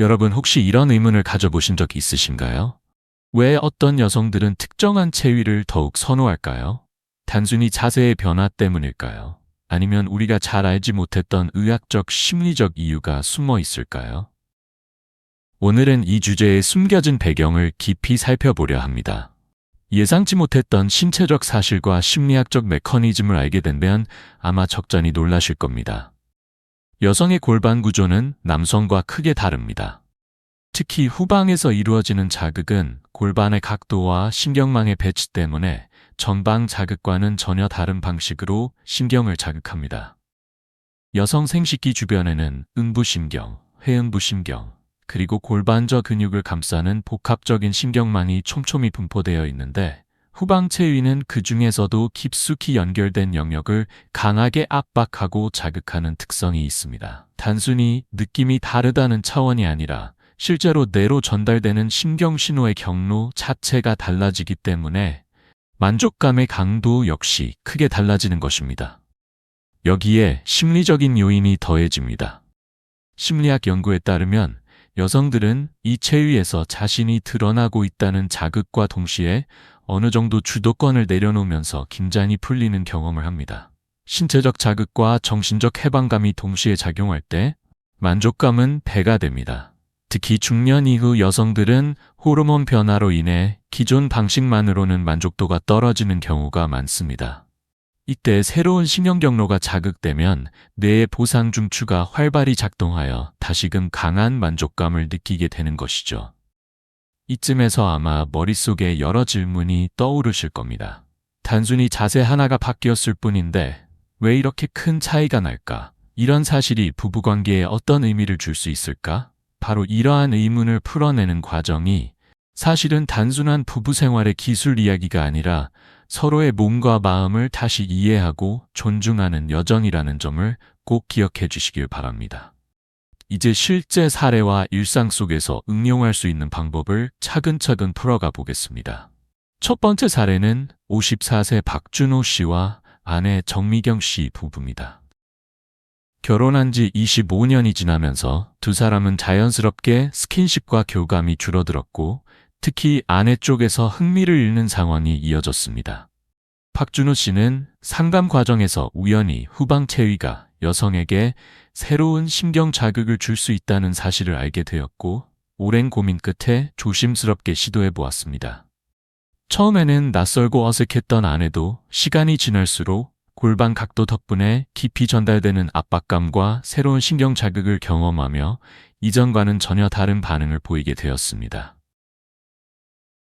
여러분 혹시 이런 의문을 가져보신 적 있으신가요? 왜 어떤 여성들은 특정한 체위를 더욱 선호할까요? 단순히 자세의 변화 때문일까요? 아니면 우리가 잘 알지 못했던 의학적, 심리적 이유가 숨어 있을까요? 오늘은 이 주제의 숨겨진 배경을 깊이 살펴보려 합니다. 예상치 못했던 신체적 사실과 심리학적 메커니즘을 알게 된다면 아마 적잖이 놀라실 겁니다. 여성의 골반 구조는 남성과 크게 다릅니다. 특히 후방에서 이루어지는 자극은 골반의 각도와 신경망의 배치 때문에 전방 자극과는 전혀 다른 방식으로 신경을 자극합니다. 여성 생식기 주변에는 음부신경, 회음부신경, 그리고 골반저 근육을 감싸는 복합적인 신경망이 촘촘히 분포되어 있는데 후방 체위는 그 중에서도 깊숙이 연결된 영역을 강하게 압박하고 자극하는 특성이 있습니다. 단순히 느낌이 다르다는 차원이 아니라 실제로 뇌로 전달되는 신경 신호의 경로 자체가 달라지기 때문에 만족감의 강도 역시 크게 달라지는 것입니다. 여기에 심리적인 요인이 더해집니다. 심리학 연구에 따르면 여성들은 이 체위에서 자신이 드러나고 있다는 자극과 동시에 어느 정도 주도권을 내려놓으면서 긴장이 풀리는 경험을 합니다. 신체적 자극과 정신적 해방감이 동시에 작용할 때 만족감은 배가 됩니다. 특히 중년 이후 여성들은 호르몬 변화로 인해 기존 방식만으로는 만족도가 떨어지는 경우가 많습니다. 이때 새로운 신경 경로가 자극되면 뇌의 보상 중추가 활발히 작동하여 다시금 강한 만족감을 느끼게 되는 것이죠. 이쯤에서 아마 머릿속에 여러 질문이 떠오르실 겁니다. 단순히 자세 하나가 바뀌었을 뿐인데 왜 이렇게 큰 차이가 날까? 이런 사실이 부부관계에 어떤 의미를 줄 수 있을까? 바로 이러한 의문을 풀어내는 과정이 사실은 단순한 부부 생활의 기술 이야기가 아니라 서로의 몸과 마음을 다시 이해하고 존중하는 여정이라는 점을 꼭 기억해 주시길 바랍니다. 이제 실제 사례와 일상 속에서 응용할 수 있는 방법을 차근차근 풀어가 보겠습니다. 첫 번째 사례는 54세 박준호 씨와 아내 정미경 씨 부부입니다. 결혼한 지 25년이 지나면서 두 사람은 자연스럽게 스킨십과 교감이 줄어들었고 특히 아내 쪽에서 흥미를 잃는 상황이 이어졌습니다. 박준호 씨는 상담 과정에서 우연히 후방 체위가 여성에게 새로운 신경 자극을 줄 수 있다는 사실을 알게 되었고 오랜 고민 끝에 조심스럽게 시도해 보았습니다. 처음에는 낯설고 어색했던 아내도 시간이 지날수록 골반 각도 덕분에 깊이 전달되는 압박감과 새로운 신경 자극을 경험하며 이전과는 전혀 다른 반응을 보이게 되었습니다.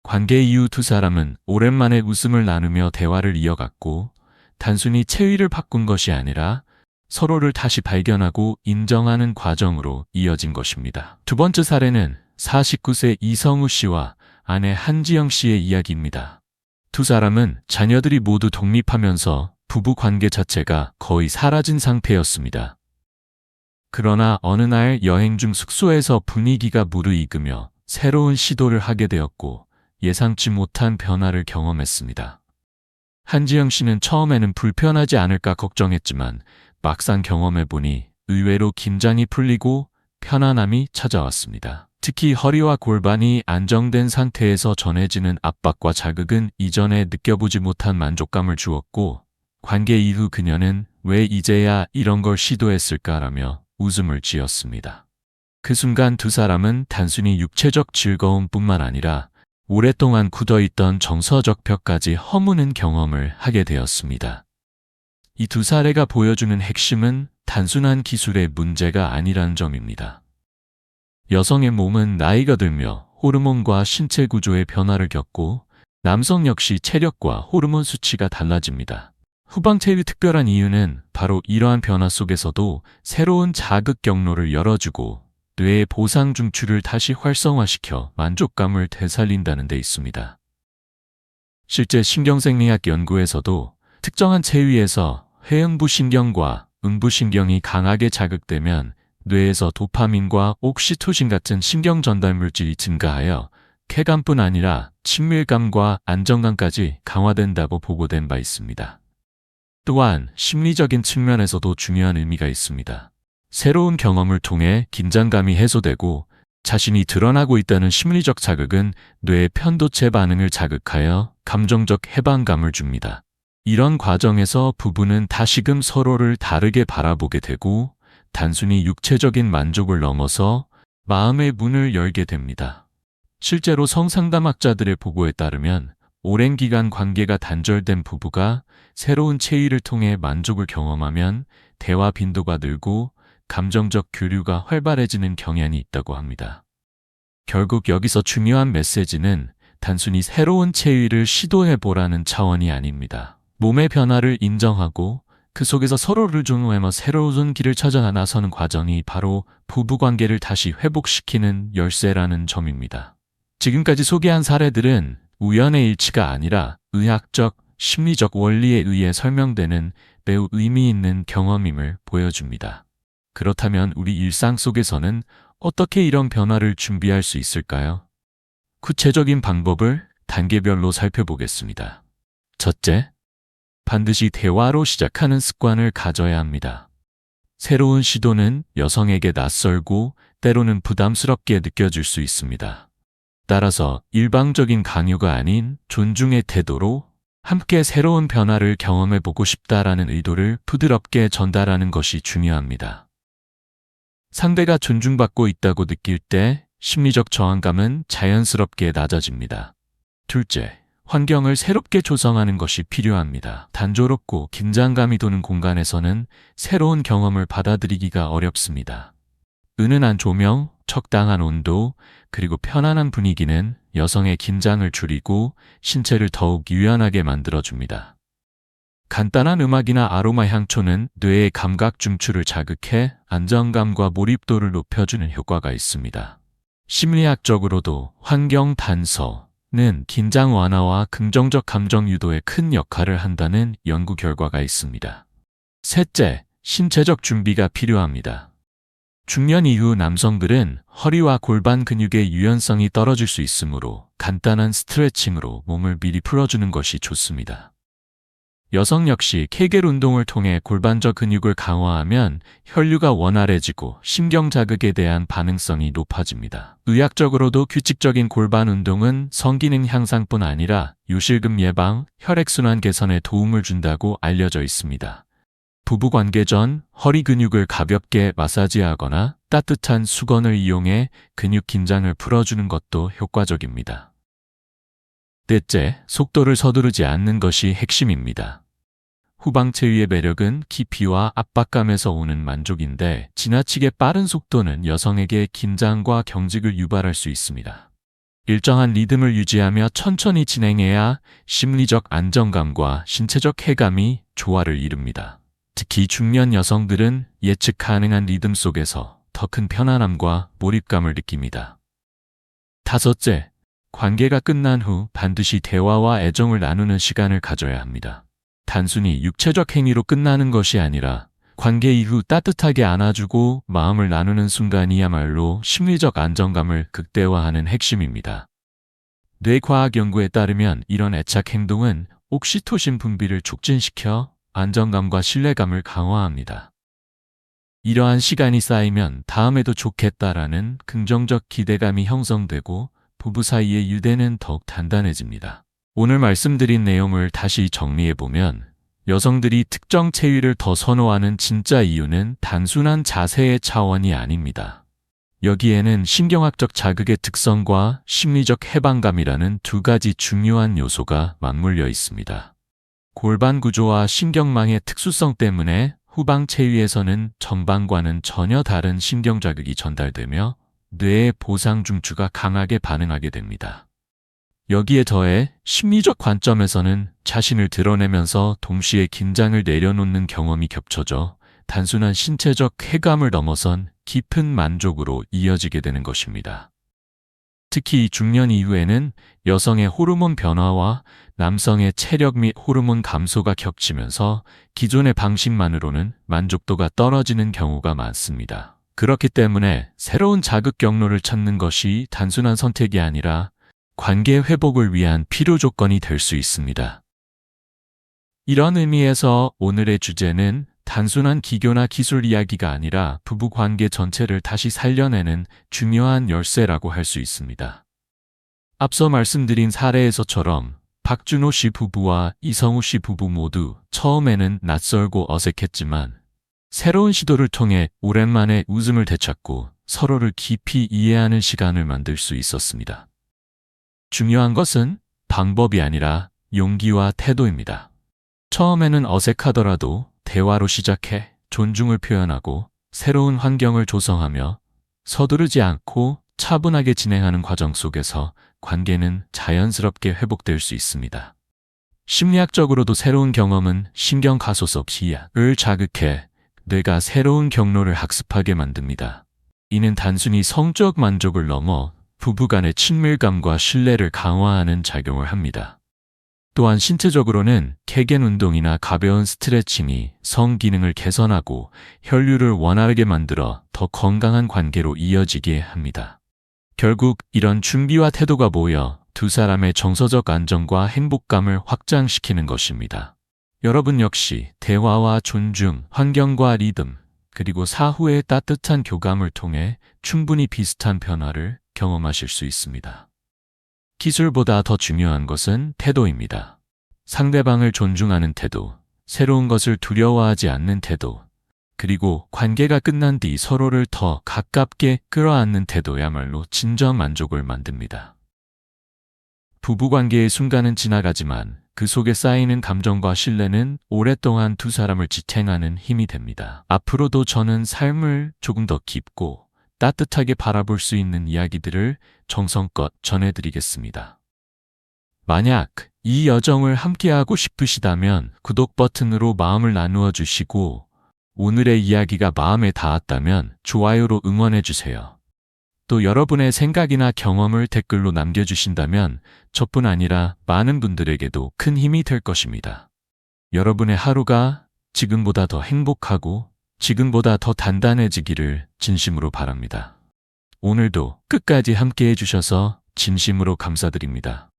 관계 이후 두 사람은 오랜만에 웃음을 나누며 대화를 이어갔고 단순히 체위를 바꾼 것이 아니라 서로를 다시 발견하고 인정하는 과정으로 이어진 것입니다. 두 번째 사례는 49세 이성우 씨와 아내 한지영 씨의 이야기입니다. 두 사람은 자녀들이 모두 독립하면서 부부 관계 자체가 거의 사라진 상태였습니다. 그러나 어느 날 여행 중 숙소에서 분위기가 무르익으며 새로운 시도를 하게 되었고 예상치 못한 변화를 경험했습니다. 한지영 씨는 처음에는 불편하지 않을까 걱정했지만 막상 경험해보니 의외로 긴장이 풀리고 편안함이 찾아왔습니다. 특히 허리와 골반이 안정된 상태에서 전해지는 압박과 자극은 이전에 느껴보지 못한 만족감을 주었고 관계 이후 그녀는 왜 이제야 이런 걸 시도했을까라며 웃음을 지었습니다. 그 순간 두 사람은 단순히 육체적 즐거움뿐만 아니라 오랫동안 굳어있던 정서적 벽까지 허무는 경험을 하게 되었습니다. 이 두 사례가 보여주는 핵심은 단순한 기술의 문제가 아니라는 점입니다. 여성의 몸은 나이가 들며 호르몬과 신체 구조의 변화를 겪고 남성 역시 체력과 호르몬 수치가 달라집니다. 후방 체위의 특별한 이유는 바로 이러한 변화 속에서도 새로운 자극 경로를 열어주고 뇌의 보상 중추를 다시 활성화시켜 만족감을 되살린다는 데 있습니다. 실제 신경생리학 연구에서도 특정한 체위에서 회음부신경과 음부신경이 강하게 자극되면 뇌에서 도파민과 옥시토신 같은 신경 전달 물질이 증가하여 쾌감뿐 아니라 친밀감과 안정감까지 강화된다고 보고된 바 있습니다. 또한 심리적인 측면에서도 중요한 의미가 있습니다. 새로운 경험을 통해 긴장감이 해소되고 자신이 드러나고 있다는 심리적 자극은 뇌의 편도체 반응을 자극하여 감정적 해방감을 줍니다. 이런 과정에서 부부는 다시금 서로를 다르게 바라보게 되고 단순히 육체적인 만족을 넘어서 마음의 문을 열게 됩니다. 실제로 성상담학자들의 보고에 따르면 오랜 기간 관계가 단절된 부부가 새로운 체위를 통해 만족을 경험하면 대화 빈도가 늘고 감정적 교류가 활발해지는 경향이 있다고 합니다. 결국 여기서 중요한 메시지는 단순히 새로운 체위를 시도해보라는 차원이 아닙니다. 몸의 변화를 인정하고 그 속에서 서로를 존중하며 새로운 길을 찾아 나서는 과정이 바로 부부관계를 다시 회복시키는 열쇠라는 점입니다. 지금까지 소개한 사례들은 우연의 일치가 아니라 의학적, 심리적 원리에 의해 설명되는 매우 의미 있는 경험임을 보여줍니다. 그렇다면 우리 일상 속에서는 어떻게 이런 변화를 준비할 수 있을까요? 구체적인 방법을 단계별로 살펴보겠습니다. 첫째, 반드시 대화로 시작하는 습관을 가져야 합니다. 새로운 시도는 여성에게 낯설고 때로는 부담스럽게 느껴질 수 있습니다. 따라서 일방적인 강요가 아닌 존중의 태도로 함께 새로운 변화를 경험해보고 싶다라는 의도를 부드럽게 전달하는 것이 중요합니다. 상대가 존중받고 있다고 느낄 때 심리적 저항감은 자연스럽게 낮아집니다. 둘째, 환경을 새롭게 조성하는 것이 필요합니다. 단조롭고 긴장감이 도는 공간에서는 새로운 경험을 받아들이기가 어렵습니다. 은은한 조명, 적당한 온도, 그리고 편안한 분위기는 여성의 긴장을 줄이고 신체를 더욱 유연하게 만들어줍니다. 간단한 음악이나 아로마 향초는 뇌의 감각 중추를 자극해 안정감과 몰입도를 높여주는 효과가 있습니다. 심리학적으로도 환경 단서는 긴장 완화와 긍정적 감정 유도에 큰 역할을 한다는 연구 결과가 있습니다. 셋째, 신체적 준비가 필요합니다. 중년 이후 남성들은 허리와 골반 근육의 유연성이 떨어질 수 있으므로 간단한 스트레칭으로 몸을 미리 풀어주는 것이 좋습니다. 여성 역시 케겔 운동을 통해 골반적 근육을 강화하면 혈류가 원활해지고 신경 자극에 대한 반응성이 높아집니다. 의학적으로도 규칙적인 골반 운동은 성기능 향상뿐 아니라 요실금 예방, 혈액순환 개선에 도움을 준다고 알려져 있습니다. 부부관계 전 허리 근육을 가볍게 마사지하거나 따뜻한 수건을 이용해 근육 긴장을 풀어주는 것도 효과적입니다. 넷째, 속도를 서두르지 않는 것이 핵심입니다. 후방 체위의 매력은 깊이와 압박감에서 오는 만족인데 지나치게 빠른 속도는 여성에게 긴장과 경직을 유발할 수 있습니다. 일정한 리듬을 유지하며 천천히 진행해야 심리적 안정감과 신체적 쾌감이 조화를 이룹니다. 특히 중년 여성들은 예측 가능한 리듬 속에서 더 큰 편안함과 몰입감을 느낍니다. 다섯째, 관계가 끝난 후 반드시 대화와 애정을 나누는 시간을 가져야 합니다. 단순히 육체적 행위로 끝나는 것이 아니라 관계 이후 따뜻하게 안아주고 마음을 나누는 순간이야말로 심리적 안정감을 극대화하는 핵심입니다. 뇌과학 연구에 따르면 이런 애착 행동은 옥시토신 분비를 촉진시켜 안정감과 신뢰감을 강화합니다. 이러한 시간이 쌓이면 다음에도 좋겠다라는 긍정적 기대감이 형성되고 부부 사이의 유대는 더욱 단단해집니다. 오늘 말씀드린 내용을 다시 정리해보면 여성들이 특정 체위를 더 선호하는 진짜 이유는 단순한 자세의 차원이 아닙니다. 여기에는 신경학적 자극의 특성과 심리적 해방감이라는 두 가지 중요한 요소가 맞물려 있습니다. 골반 구조와 신경망의 특수성 때문에 후방 체위에서는 전방과는 전혀 다른 신경 자극이 전달되며 뇌의 보상 중추가 강하게 반응하게 됩니다. 여기에 더해 심리적 관점에서는 자신을 드러내면서 동시에 긴장을 내려놓는 경험이 겹쳐져 단순한 신체적 쾌감을 넘어선 깊은 만족으로 이어지게 되는 것입니다. 특히 중년 이후에는 여성의 호르몬 변화와 남성의 체력 및 호르몬 감소가 겹치면서 기존의 방식만으로는 만족도가 떨어지는 경우가 많습니다. 그렇기 때문에 새로운 자극 경로를 찾는 것이 단순한 선택이 아니라 관계 회복을 위한 필요 조건이 될 수 있습니다. 이런 의미에서 오늘의 주제는 단순한 기교나 기술 이야기가 아니라 부부 관계 전체를 다시 살려내는 중요한 열쇠라고 할 수 있습니다. 앞서 말씀드린 사례에서처럼 박준호 씨 부부와 이성우 씨 부부 모두 처음에는 낯설고 어색했지만 새로운 시도를 통해 오랜만에 웃음을 되찾고 서로를 깊이 이해하는 시간을 만들 수 있었습니다. 중요한 것은 방법이 아니라 용기와 태도입니다. 처음에는 어색하더라도 대화로 시작해 존중을 표현하고 새로운 환경을 조성하며 서두르지 않고 차분하게 진행하는 과정 속에서 관계는 자연스럽게 회복될 수 있습니다. 심리학적으로도 새로운 경험은 신경가소석 희약을 자극해 뇌가 새로운 경로를 학습하게 만듭니다. 이는 단순히 성적 만족을 넘어 부부간의 친밀감과 신뢰를 강화하는 작용을 합니다. 또한 신체적으로는 케겐 운동이나 가벼운 스트레칭이 성 기능을 개선하고 혈류를 원활하게 만들어 더 건강한 관계로 이어지게 합니다. 결국 이런 준비와 태도가 모여 두 사람의 정서적 안정과 행복감을 확장시키는 것입니다. 여러분 역시 대화와 존중, 환경과 리듬, 그리고 사후의 따뜻한 교감을 통해 충분히 비슷한 변화를 경험하실 수 있습니다. 기술보다 더 중요한 것은 태도입니다. 상대방을 존중하는 태도, 새로운 것을 두려워하지 않는 태도, 그리고 관계가 끝난 뒤 서로를 더 가깝게 끌어안는 태도야말로 진정 만족을 만듭니다. 부부관계의 순간은 지나가지만 그 속에 쌓이는 감정과 신뢰는 오랫동안 두 사람을 지탱하는 힘이 됩니다. 앞으로도 저는 삶을 조금 더 깊고 따뜻하게 바라볼 수 있는 이야기들을 정성껏 전해드리겠습니다. 만약 이 여정을 함께하고 싶으시다면 구독 버튼으로 마음을 나누어 주시고 오늘의 이야기가 마음에 닿았다면 좋아요로 응원해주세요. 또 여러분의 생각이나 경험을 댓글로 남겨주신다면 저뿐 아니라 많은 분들에게도 큰 힘이 될 것입니다. 여러분의 하루가 지금보다 더 행복하고 지금보다 더 단단해지기를 진심으로 바랍니다. 오늘도 끝까지 함께 해주셔서 진심으로 감사드립니다.